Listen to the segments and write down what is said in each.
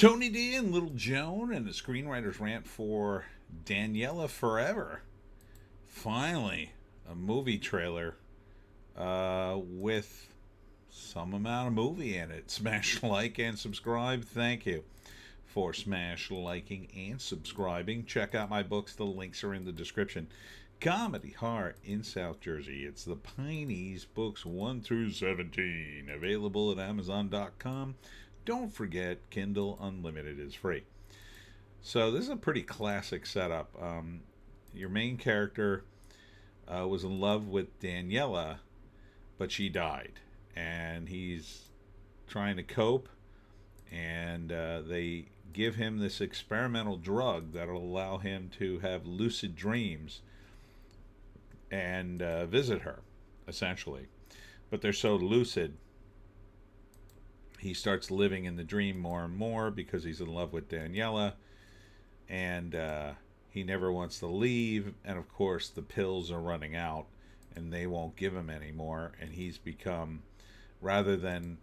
Tony D and Little Joan and the Screenwriter's Rant for Daniela Forever. Finally, a movie trailer with some amount of movie in it. Smash like and subscribe. Thank you for smash liking and subscribing. Check out my books. The links are in the description. Comedy Heart in South Jersey. It's the Pineys books 1 through 17. Available at Amazon.com. Don't forget, Kindle Unlimited is free. So this is a pretty classic setup. Your main character was in love with Daniela, but she died. And he's trying to cope. And they give him this experimental drug that'll allow him to have lucid dreams and visit her, essentially. But they're so lucid, he starts living in the dream more and more because he's in love with Daniela, and he never wants to leave. And of course, the pills are running out, and they won't give him any more. And he's become, rather than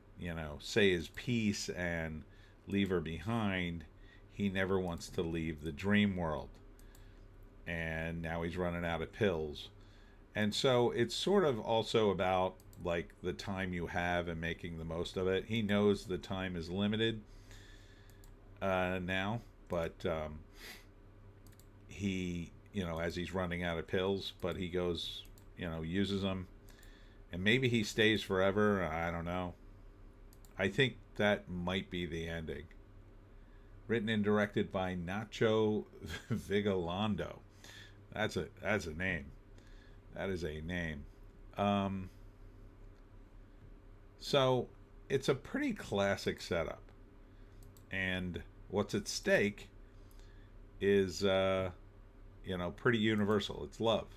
say his piece and leave her behind, he never wants to leave the dream world. And now he's running out of pills. And so it's sort of also about like the time you have and making the most of it. He knows the time is limited now, but he, as he's running out of pills, but he goes, uses them, and maybe he stays forever. I don't know. I think that might be the ending. Written and directed by Nacho Vigalondo. That's a name. That is a name. So it's a pretty classic setup. And what's at stake is, pretty universal. It's love.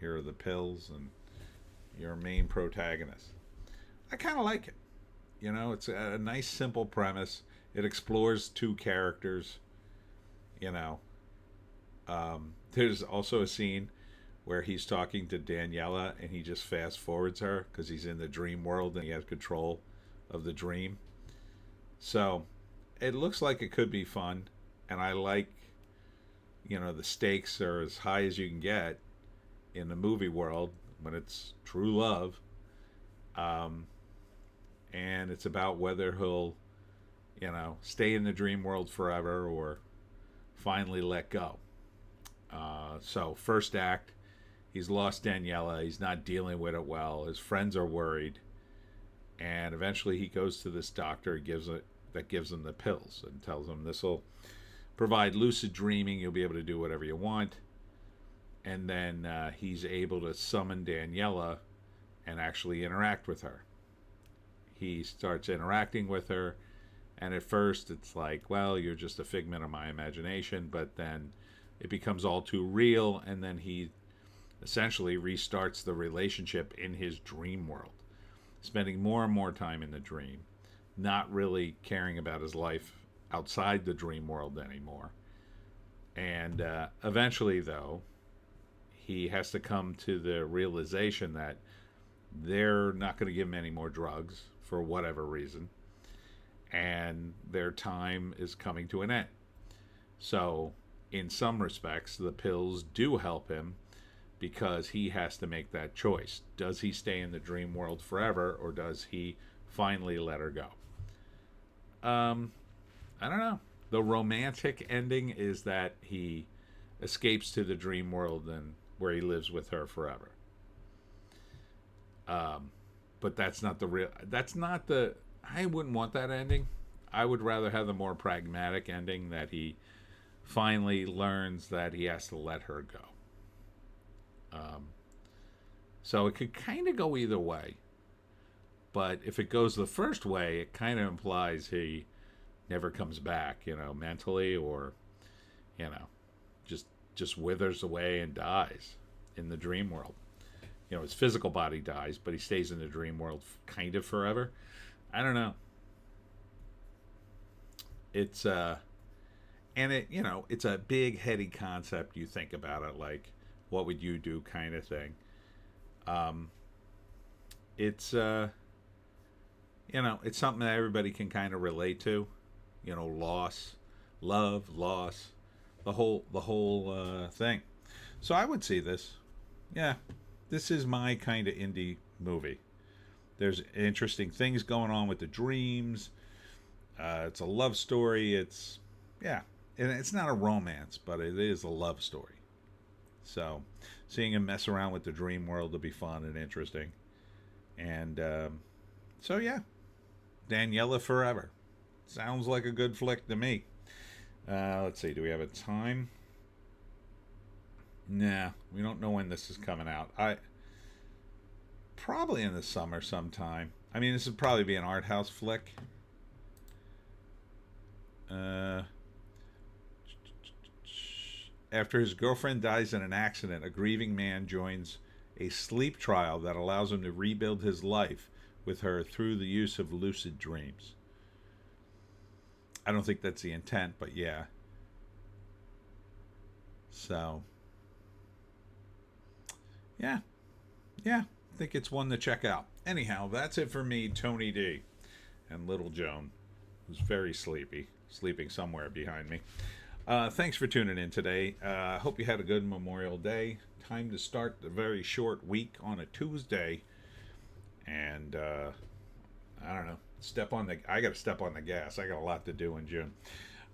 Here are the pills and your main protagonist. I kind of like it. It's a nice, simple premise. It explores two characters. There's also a scene where he's talking to Daniela and he just fast forwards her because he's in the dream world and he has control of the dream. So it looks like it could be fun, and I like, the stakes are as high as you can get in the movie world when it's true love. And it's about whether he'll, stay in the dream world forever or finally let go. So first act, he's lost Daniela. He's not dealing with it well. His friends are worried. And eventually he goes to this doctor that gives him the pills and tells him this will provide lucid dreaming. You'll be able to do whatever you want. And then he's able to summon Daniela and actually interact with her. He starts interacting with her. And at first it's like, well, you're just a figment of my imagination. But then it becomes all too real. And then he essentially restarts the relationship in his dream world, spending more and more time in the dream, not really caring about his life outside the dream world anymore. And eventually, though, he has to come to the realization that they're not going to give him any more drugs for whatever reason, and their time is coming to an end. So, in some respects, the pills do help him, because he has to make that choice. Does he stay in the dream world forever, or does he finally let her go? I don't know. The romantic ending is that he escapes to the dream world and where he lives with her forever. But that's not the real. I wouldn't want that ending. I would rather have the more pragmatic ending that he finally learns that he has to let her go. So it could kind of go either way. But if it goes the first way, it kind of implies he never comes back, mentally, or, just withers away and dies in the dream world. His physical body dies, but he stays in the dream world kind of forever. I don't know. It's it's a big heady concept. You think about it, like, what would you do kind of thing. It's it's something that everybody can kind of relate to. loss, love, loss, the whole thing. So I would see this. Yeah, this is my kind of indie movie. There's interesting things going on with the dreams. It's a love story. Yeah, and it's not a romance, but it is a love story. So, seeing him mess around with the dream world will be fun and interesting. And so, yeah, Daniela Forever. Sounds like a good flick to me. Let's see, do we have a time? Nah, we don't know when this is coming out. I probably in the summer sometime. I mean, this would probably be an art house flick. After his girlfriend dies in an accident, a grieving man joins a sleep trial that allows him to rebuild his life with her through the use of lucid dreams. I don't think that's the intent, but yeah. So, yeah. I think it's one to check out. Anyhow, that's it for me, Tony D. And Little Joan, who's very sleepy, sleeping somewhere behind me. Thanks for tuning in today. I hope you had a good Memorial Day. Time to start the very short week on a Tuesday. And, I don't know. I got to step on the gas. I got a lot to do in June.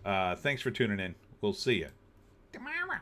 Thanks for tuning in. We'll see you tomorrow.